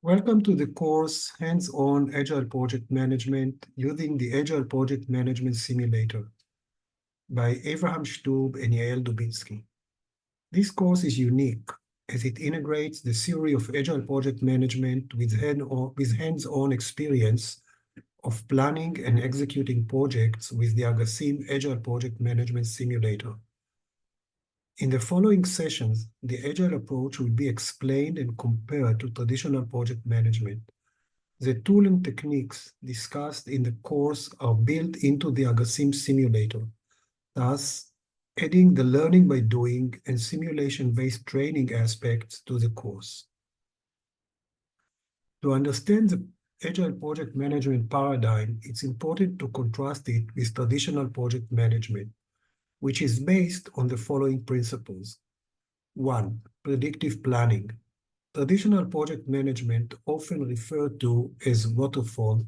Welcome to the course Hands-on Agile Project Management using the Agile Project Management Simulator by Avraham Stub and Yael Dubinsky. This course is unique as it integrates the theory of Agile Project Management with hands-on experience of planning and executing projects with the Agassim Agile Project Management Simulator. In the following sessions, the Agile approach will be explained and compared to traditional project management. The tool and techniques discussed in the course are built into the Agassim simulator, thus adding the learning by doing and simulation-based training aspects to the course. To understand the Agile project management paradigm, it's important to contrast it with traditional project management, which is based on the following principles. 1. Predictive planning. Traditional project management, often referred to as waterfall,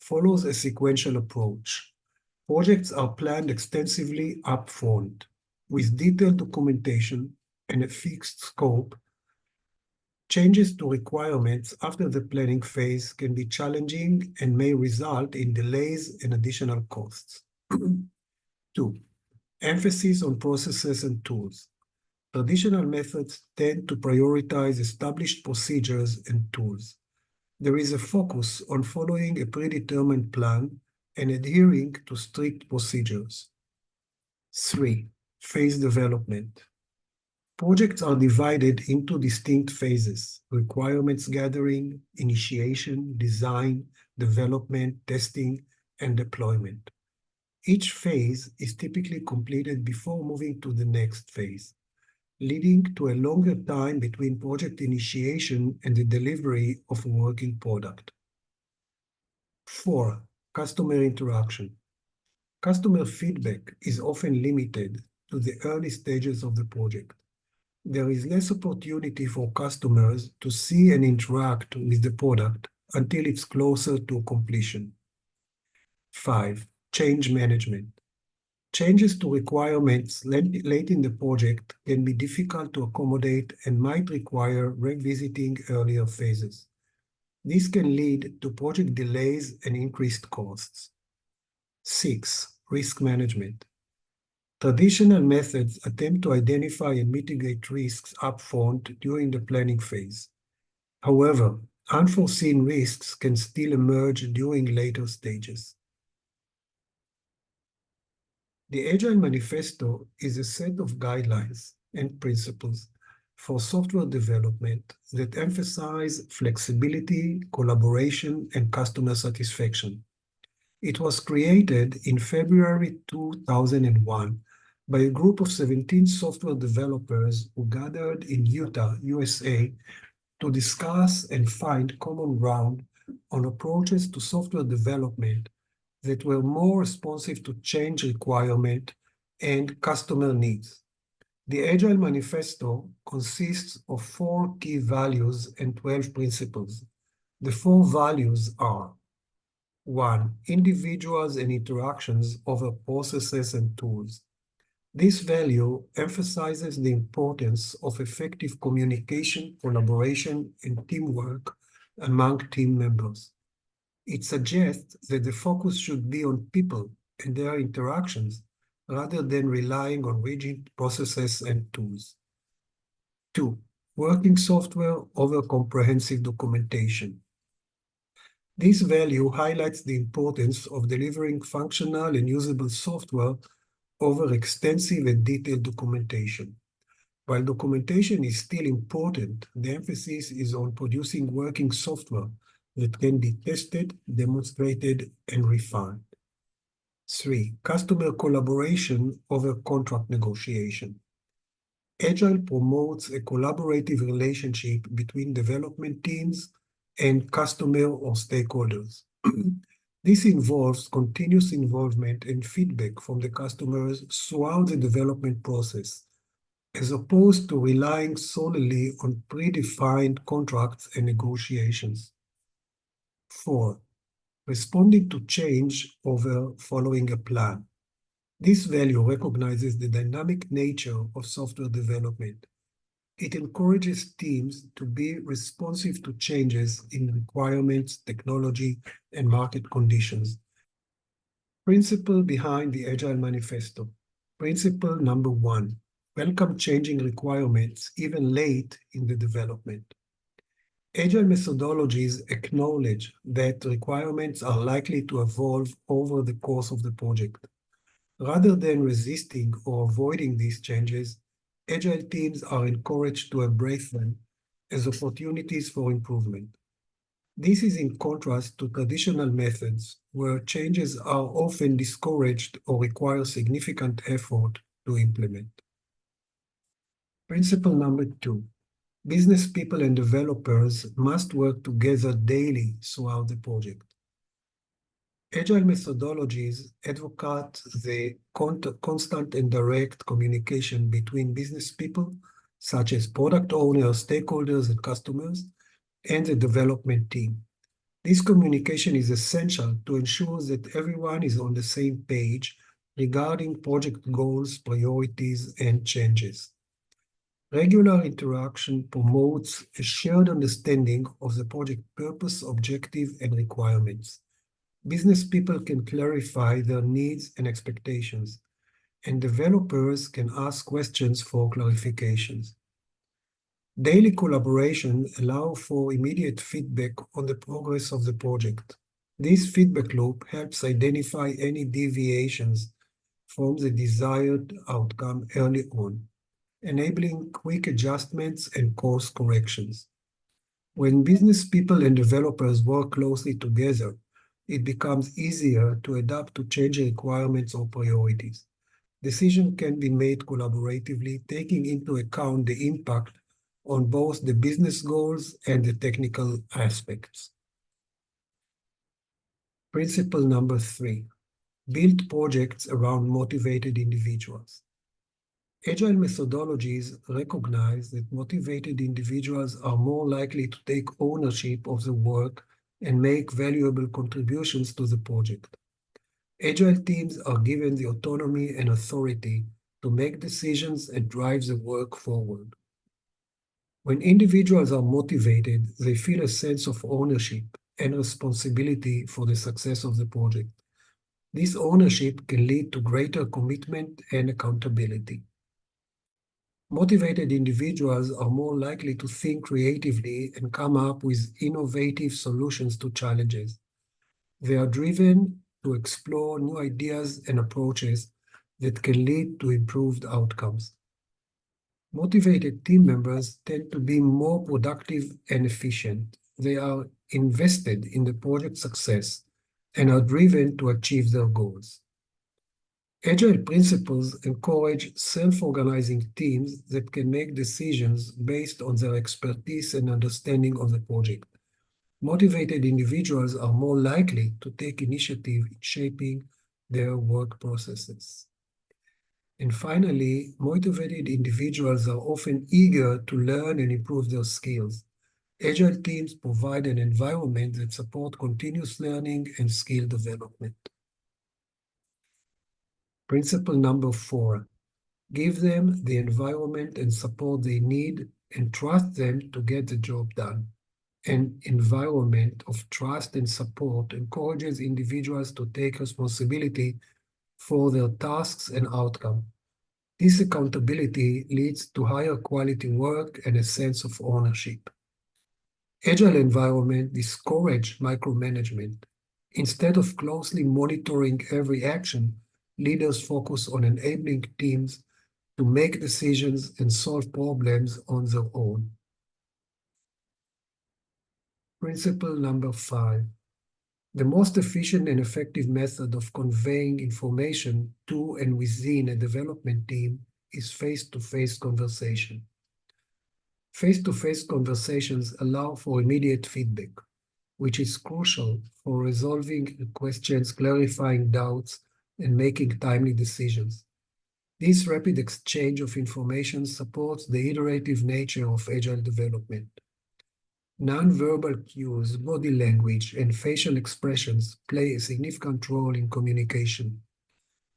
follows a sequential approach. Projects are planned extensively upfront, with detailed documentation and a fixed scope. Changes to requirements after the planning phase can be challenging and may result in delays and additional costs. 2. Emphasis on processes and tools. Traditional methods tend to prioritize established procedures and tools. There is a focus on following a predetermined plan and adhering to strict procedures. 3. Phase development. Projects are divided into distinct phases: requirements gathering, initiation, design, development, testing, and deployment. Each phase is typically completed before moving to the next phase, leading to a longer time between project initiation and the delivery of a working product. 4. Customer interaction. Customer feedback is often limited to the early stages of the project. There is less opportunity for customers to see and interact with the product until it's closer to completion. 5. Change management. Changes to requirements late in the project can be difficult to accommodate and might require revisiting earlier phases. This can lead to project delays and increased costs. 6. Risk management. Traditional methods attempt to identify and mitigate risks upfront during the planning phase. However, unforeseen risks can still emerge during later stages. The Agile Manifesto is a set of guidelines and principles for software development that emphasize flexibility, collaboration, and customer satisfaction. It was created in February 2001 by a group of 17 software developers who gathered in Utah, USA, to discuss and find common ground on approaches to software development that were more responsive to change requirement and customer needs. The Agile Manifesto consists of 4 key values and 12 principles. The 4 values are: 1. Individuals and interactions over processes and tools. This value emphasizes the importance of effective communication, collaboration, and teamwork among team members. It suggests that the focus should be on people and their interactions rather than relying on rigid processes and tools. 2. Working software over comprehensive documentation. This value highlights the importance of delivering functional and usable software over extensive and detailed documentation. While documentation is still important, the emphasis is on producing working software that can be tested, demonstrated, and refined. 3. Customer collaboration over contract negotiation. Agile promotes a collaborative relationship between development teams and customer or stakeholders. This involves continuous involvement and feedback from the customers throughout the development process, as opposed to relying solely on predefined contracts and negotiations. 4. Responding to change over following a plan. This value recognizes the dynamic nature of software development. It encourages teams to be responsive to changes in requirements, technology, and market conditions. Principle behind the Agile Manifesto. Principle number one, welcome changing requirements even late in the development. Agile methodologies acknowledge that requirements are likely to evolve over the course of the project. Rather than resisting or avoiding these changes, Agile teams are encouraged to embrace them as opportunities for improvement. This is in contrast to traditional methods, where changes are often discouraged or require significant effort to implement. Principle number two, business people and developers must work together daily throughout the project. Agile methodologies advocate the constant and direct communication between business people, such as product owners, stakeholders, and customers, and the development team. This communication is essential to ensure that everyone is on the same page regarding project goals, priorities, and changes. Regular interaction promotes a shared understanding of the project purpose, objective, and requirements. Business people can clarify their needs and expectations, and developers can ask questions for clarifications. Daily collaboration allows for immediate feedback on the progress of the project. This feedback loop helps identify any deviations from the desired outcome early on, enabling quick adjustments and course corrections. When business people and developers work closely together, it becomes easier to adapt to changing requirements or priorities. Decisions can be made collaboratively, taking into account the impact on both the business goals and the technical aspects. Principle number three, build projects around motivated individuals. Agile methodologies recognize that motivated individuals are more likely to take ownership of the work and make valuable contributions to the project. Agile teams are given the autonomy and authority to make decisions and drive the work forward. When individuals are motivated, they feel a sense of ownership and responsibility for the success of the project. This ownership can lead to greater commitment and accountability. Motivated individuals are more likely to think creatively and come up with innovative solutions to challenges. They are driven to explore new ideas and approaches that can lead to improved outcomes. Motivated team members tend to be more productive and efficient. They are invested in the project's success and are driven to achieve their goals. Agile principles encourage self-organizing teams that can make decisions based on their expertise and understanding of the project. Motivated individuals are more likely to take initiative in shaping their work processes. And finally, motivated individuals are often eager to learn and improve their skills. Agile teams provide an environment that supports continuous learning and skill development. Principle number four, give them the environment and support they need and trust them to get the job done. An environment of trust and support encourages individuals to take responsibility for their tasks and outcomes. This accountability leads to higher quality work and a sense of ownership. Agile environments discourage micromanagement. Instead of closely monitoring every action, leaders focus on enabling teams to make decisions and solve problems on their own. Principle number five, the most efficient and effective method of conveying information to and within a development team is face-to-face conversation. Face-to-face conversations allow for immediate feedback, which is crucial for resolving questions, clarifying doubts, and making timely decisions. This rapid exchange of information supports the iterative nature of agile development. Nonverbal cues, body language, and facial expressions play a significant role in communication.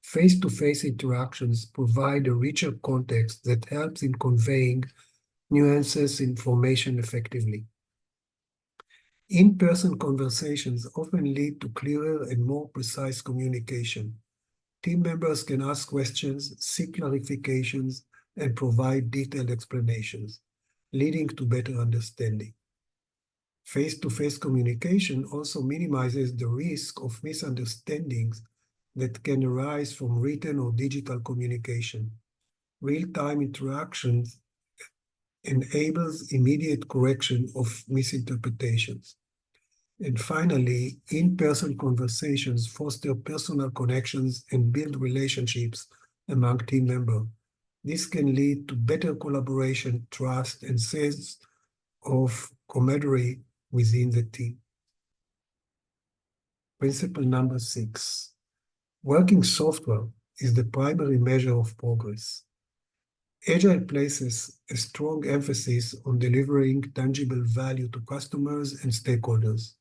Face-to-face interactions provide a richer context that helps in conveying nuances information effectively. In-person conversations often lead to clearer and more precise communication. Team members can ask questions, seek clarifications, and provide detailed explanations, leading to better understanding. Face-to-face communication also minimizes the risk of misunderstandings that can arise from written or digital communication. Real-time interactions enables immediate correction of misinterpretations. And finally, in-person conversations foster personal connections and build relationships among team members. This can lead to better collaboration, trust, and sense of camaraderie within the team. Principle number 6. Working software is the primary measure of progress. Agile places a strong emphasis on delivering tangible value to customers and stakeholders.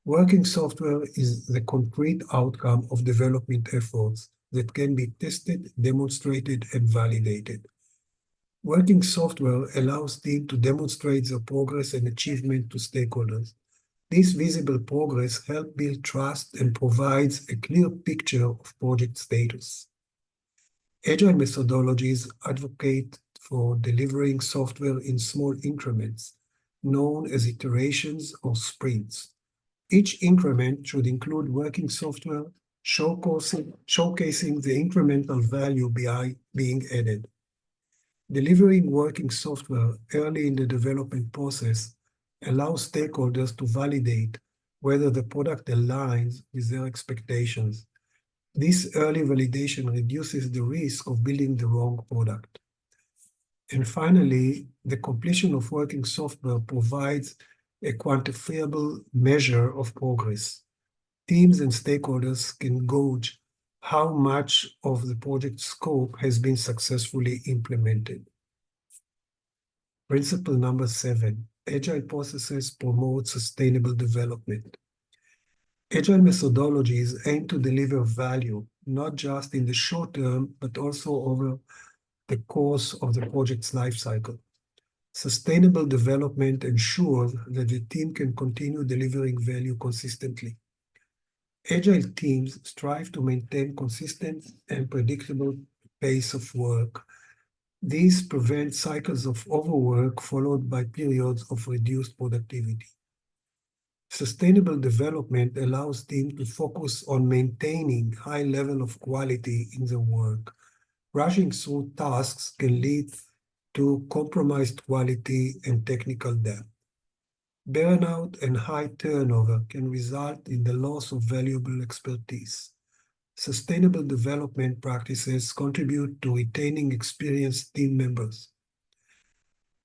Working software is the concrete outcome of development efforts that can be tested, demonstrated, and validated. Working software allows teams to demonstrate their progress and achievement to stakeholders. This visible progress helps build trust and provides a clear picture of project status. Agile methodologies advocate for delivering software in small increments, known as iterations or sprints. Each increment should include working software, showcasing the incremental value being added. Delivering working software early in the development process allows stakeholders to validate whether the product aligns with their expectations. This early validation reduces the risk of building the wrong product. And finally, the completion of working software provides a quantifiable measure of progress. Teams and stakeholders can gauge how much of the project scope has been successfully implemented. Principle number 7, Agile processes promote sustainable development. Agile methodologies aim to deliver value, not just in the short term, but also over the course of the project's life cycle. Sustainable development ensures that the team can continue delivering value consistently. Agile teams strive to maintain consistent and predictable pace of work. These prevent cycles of overwork followed by periods of reduced productivity. Sustainable development allows teams to focus on maintaining high level of quality in their work. Rushing through tasks can lead to compromised quality and technical depth. Burnout and high turnover can result in the loss of valuable expertise. Sustainable development practices contribute to retaining experienced team members.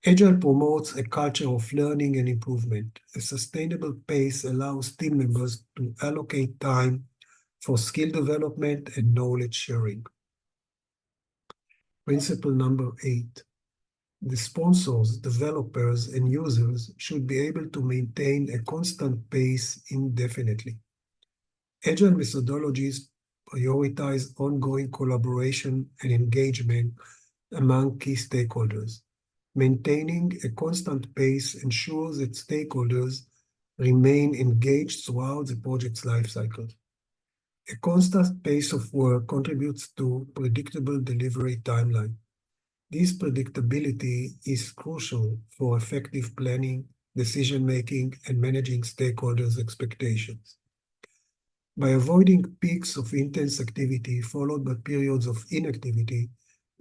Agile promotes a culture of learning and improvement. A sustainable pace allows team members to allocate time for skill development and knowledge sharing. Principle number 8. The sponsors, developers, and users should be able to maintain a constant pace indefinitely. Agile methodologies prioritize ongoing collaboration and engagement among key stakeholders. Maintaining a constant pace ensures that stakeholders remain engaged throughout the project's lifecycle. A constant pace of work contributes to predictable delivery timeline. This predictability is crucial for effective planning, decision-making, and managing stakeholders' expectations. By avoiding peaks of intense activity followed by periods of inactivity,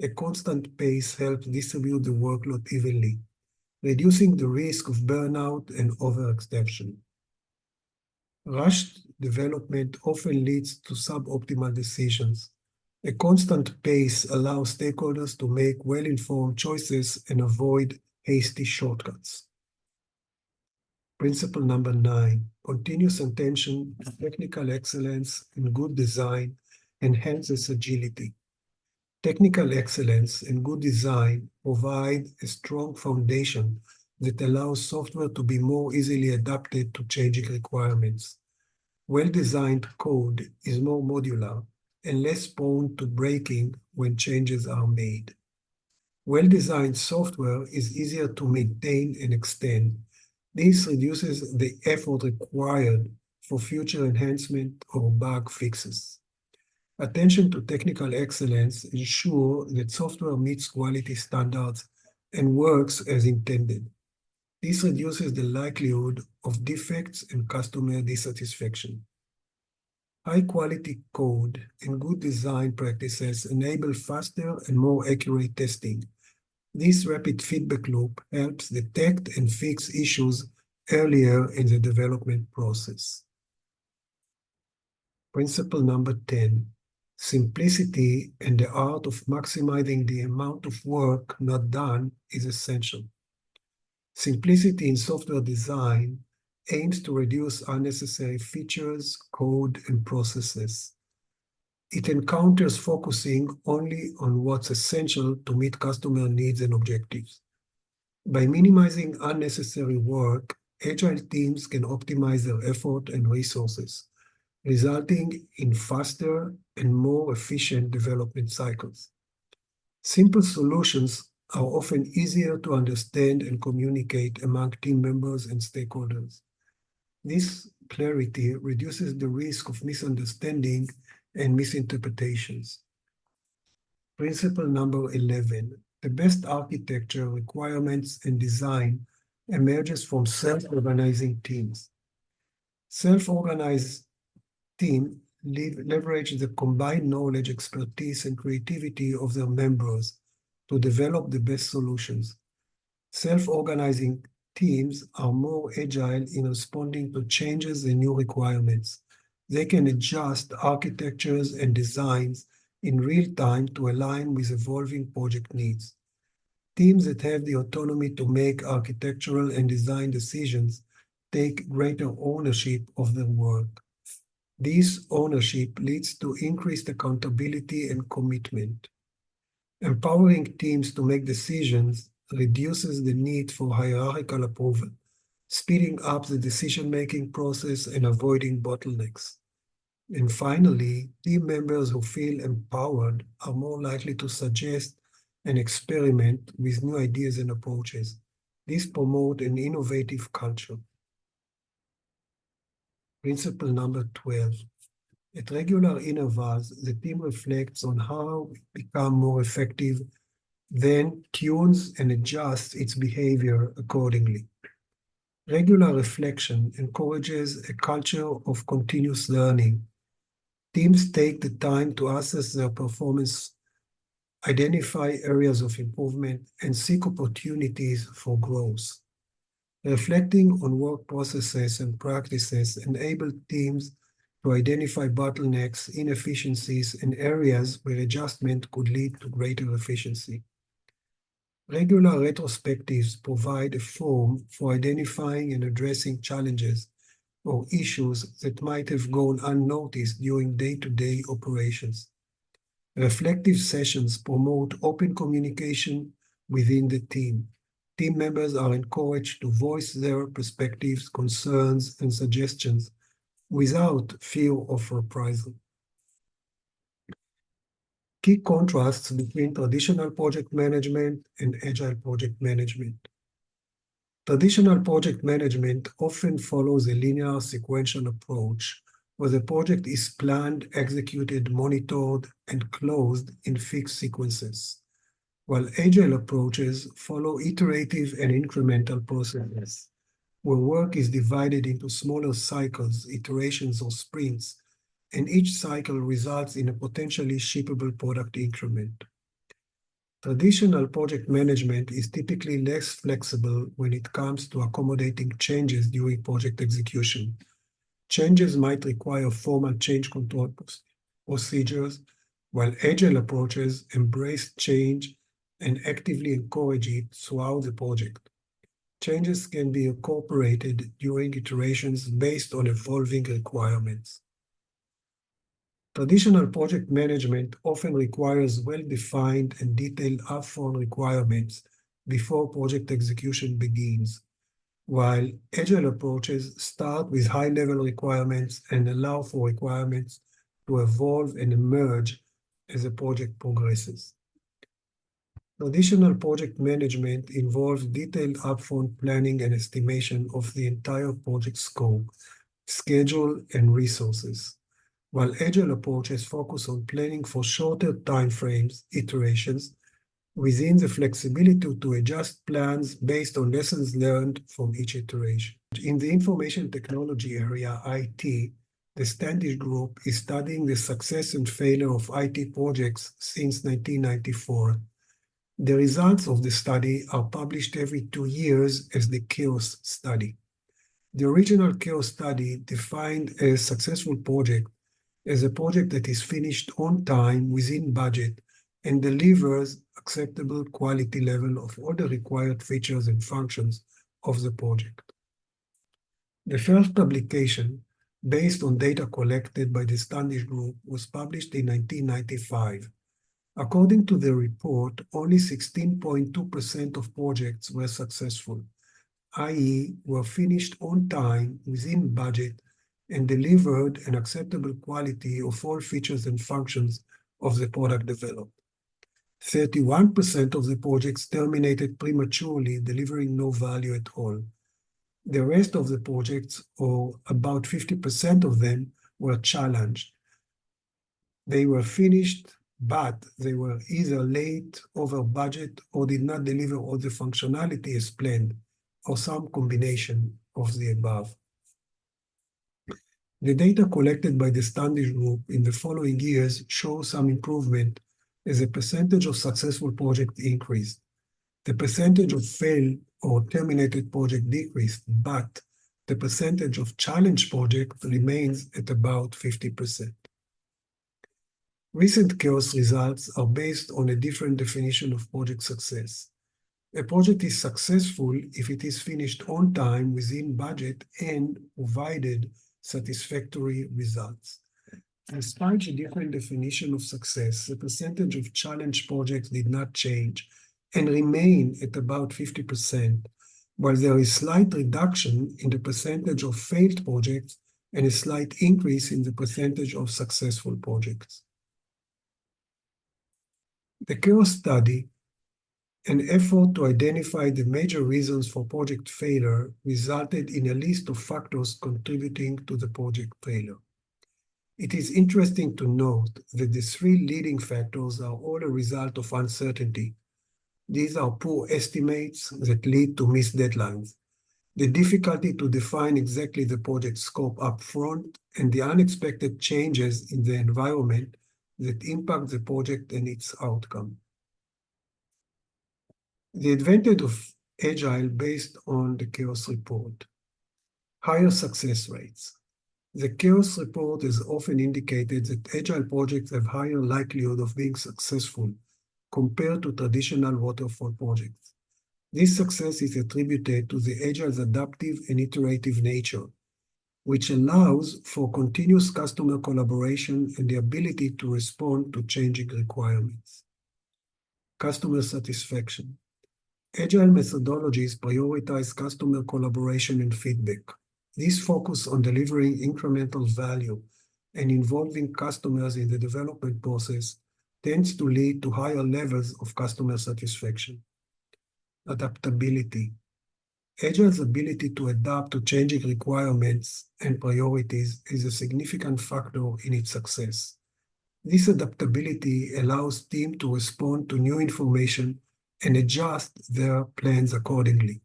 a constant pace helps distribute the workload evenly, reducing the risk of burnout and overextension. Rushed development often leads to suboptimal decisions. A constant pace allows stakeholders to make well-informed choices and avoid hasty shortcuts. Principle number 9, continuous attention to technical excellence and good design enhances agility. Technical excellence and good design provide a strong foundation that allows software to be more easily adapted to changing requirements. Well-designed code is more modular and less prone to breaking when changes are made. Well-designed software is easier to maintain and extend. This reduces the effort required for future enhancement or bug fixes. Attention to technical excellence ensures that software meets quality standards and works as intended. This reduces the likelihood of defects and customer dissatisfaction. High-quality code and good design practices enable faster and more accurate testing. This rapid feedback loop helps detect and fix issues earlier in the development process. Principle number 10, simplicity and the art of maximizing the amount of work not done is essential. Simplicity in software design aims to reduce unnecessary features, code, and processes. It encounters focusing only on what's essential to meet customer needs and objectives. By minimizing unnecessary work, agile teams can optimize their effort and resources, resulting in faster and more efficient development cycles. Simple solutions are often easier to understand and communicate among team members and stakeholders. This clarity reduces the risk of misunderstanding and misinterpretations. Principle number 11, the best architecture, requirements, and design emerges from self-organizing teams. Self-organized teams leverage the combined knowledge, expertise, and creativity of their members to develop the best solutions. Self-organizing teams are more agile in responding to changes and new requirements. They can adjust architectures and designs in real time to align with evolving project needs. Teams that have the autonomy to make architectural and design decisions take greater ownership of their work. This ownership leads to increased accountability and commitment. Empowering teams to make decisions reduces the need for hierarchical approval, speeding up the decision-making process and avoiding bottlenecks. And finally, team members who feel empowered are more likely to suggest and experiment with new ideas and approaches. This promotes an innovative culture. Principle number 12. At regular intervals, the team reflects on how it become more effective, then tunes and adjusts its behavior accordingly. Regular reflection encourages a culture of continuous learning. Teams take the time to assess their performance, identify areas of improvement, and seek opportunities for growth. Reflecting on work processes and practices enable teams to identify bottlenecks, inefficiencies, and areas where adjustment could lead to greater efficiency. Regular retrospectives provide a forum for identifying and addressing challenges or issues that might have gone unnoticed during day-to-day operations. Reflective sessions promote open communication within the team. Team members are encouraged to voice their perspectives, concerns, and suggestions without fear of reprisal. Key contrasts between traditional project management and agile project management. Traditional project management often follows a linear sequential approach where the project is planned, executed, monitored, and closed in fixed sequences, while agile approaches follow iterative and incremental processes, where work is divided into smaller cycles, iterations, or sprints, and each cycle results in a potentially shippable product increment. Traditional project management is typically less flexible when it comes to accommodating changes during project execution. Changes might require formal change control procedures, while agile approaches embrace change and actively encourage it throughout the project. Changes can be incorporated during iterations based on evolving requirements. Traditional project management often requires well-defined and detailed upfront requirements before project execution begins, while agile approaches start with high-level requirements and allow for requirements to evolve and emerge as the project progresses. Traditional project management involves detailed upfront planning and estimation of the entire project scope, schedule, and resources, while Agile approaches focus on planning for shorter timeframes, iterations, within the flexibility to adjust plans based on lessons learned from each iteration. In the information technology area, IT, the Standish Group is studying the success and failure of IT projects since 1994. The results of the study are published every 2 years as the Chaos Study. The original Chaos Study defined a successful project as a project that is finished on time, within budget, and delivers acceptable quality level of all the required features and functions of the project. The first publication, based on data collected by the Standish Group, was published in 1995. According to the report, only 16.2% of projects were successful, i.e., were finished on time, within budget, and delivered an acceptable quality of all features and functions of the product developed. 31% of the projects terminated prematurely, delivering no value at all. The rest of the projects, or about 50% of them, were challenged. They were finished, but they were either late, over budget, or did not deliver all the functionality as planned, or some combination of the above. The data collected by the Standish Group in the following years show some improvement as the percentage of successful projects increased. The percentage of failed or terminated projects decreased, but the percentage of challenged projects remains at about 50%. Recent Chaos results are based on a different definition of project success. A project is successful if it is finished on time, within budget, and provided satisfactory results. Despite the different definition of success, the percentage of challenged projects did not change and remain at about 50%, while there is slight reduction in the percentage of failed projects and a slight increase in the percentage of successful projects. The Chaos Study, an effort to identify the major reasons for project failure, resulted in a list of factors contributing to the project failure. It is interesting to note that the 3 leading factors are all a result of uncertainty. These are poor estimates that lead to missed deadlines, the difficulty to define exactly the project scope upfront, and the unexpected changes in the environment that impact the project and its outcome. The advantage of Agile based on the Chaos Report. Higher success rates. The Chaos Report has often indicated that Agile projects have higher likelihood of being successful compared to traditional waterfall projects. This success is attributed to the Agile's adaptive and iterative nature, which allows for continuous customer collaboration and the ability to respond to changing requirements. Customer satisfaction. Agile methodologies prioritize customer collaboration and feedback. This focus on delivering incremental value and involving customers in the development process tends to lead to higher levels of customer satisfaction. Adaptability. Agile's ability to adapt to changing requirements and priorities is a significant factor in its success. This adaptability allows teams to respond to new information and adjust their plans accordingly.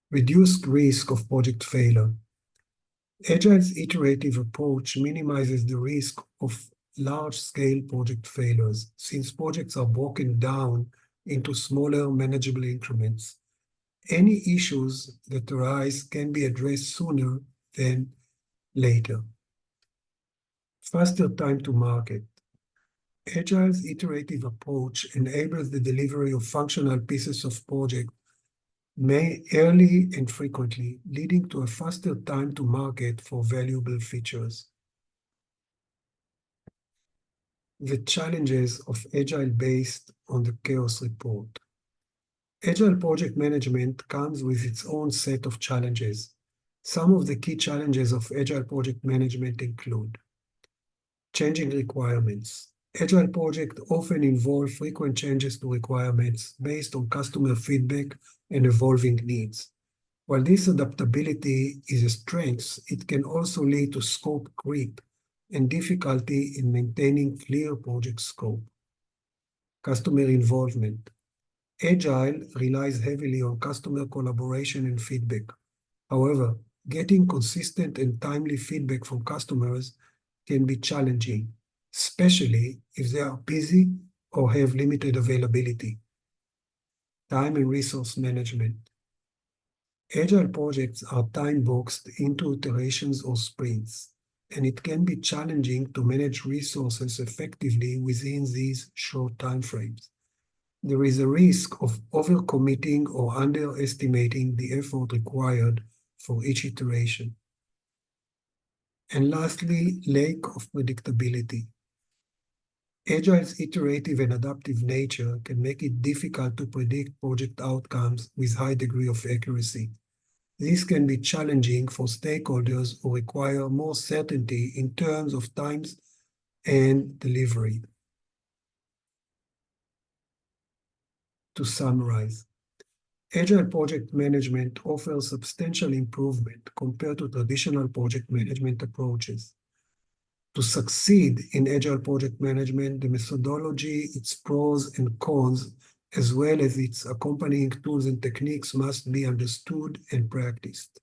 Reduced risk of project failure. Agile's iterative approach minimizes the risk of large-scale project failures, since projects are broken down into smaller, manageable increments. Any issues that arise can be addressed sooner than later. Faster time to market. Agile's iterative approach enables the delivery of functional pieces of project early and frequently, leading to a faster time to market for valuable features. The challenges of Agile based on the Chaos Report. Agile project management comes with its own set of challenges. Some of the key challenges of Agile project management include changing requirements. Agile projects often involve frequent changes to requirements based on customer feedback and evolving needs. While this adaptability is a strength, it can also lead to scope creep and difficulty in maintaining clear project scope. Customer involvement. Agile relies heavily on customer collaboration and feedback. However, getting consistent and timely feedback from customers can be challenging, especially if they are busy or have limited availability. Time and resource management. Agile projects are time-boxed into iterations or sprints, and it can be challenging to manage resources effectively within these short timeframes. There is a risk of overcommitting or underestimating the effort required for each iteration. And lastly, lack of predictability. Agile's iterative and adaptive nature can make it difficult to predict project outcomes with high degree of accuracy. This can be challenging for stakeholders who require more certainty in terms of times and delivery. To summarize, Agile project management offers substantial improvement compared to traditional project management approaches. To succeed in Agile project management, the methodology, its pros and cons, as well as its accompanying tools and techniques must be understood and practiced.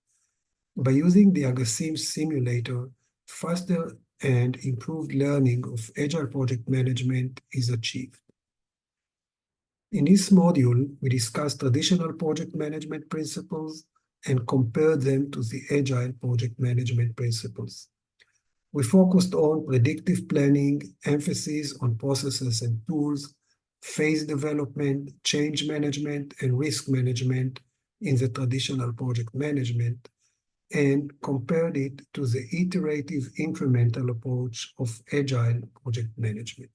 By using the Agassiz simulator, faster and improved learning of Agile project management is achieved. In this module, we discussed traditional project management principles and compared them to the Agile project management principles. We focused on predictive planning, emphasis on processes and tools, phase development, change management, and risk management in the traditional project management, and compared it to the iterative incremental approach of Agile project management.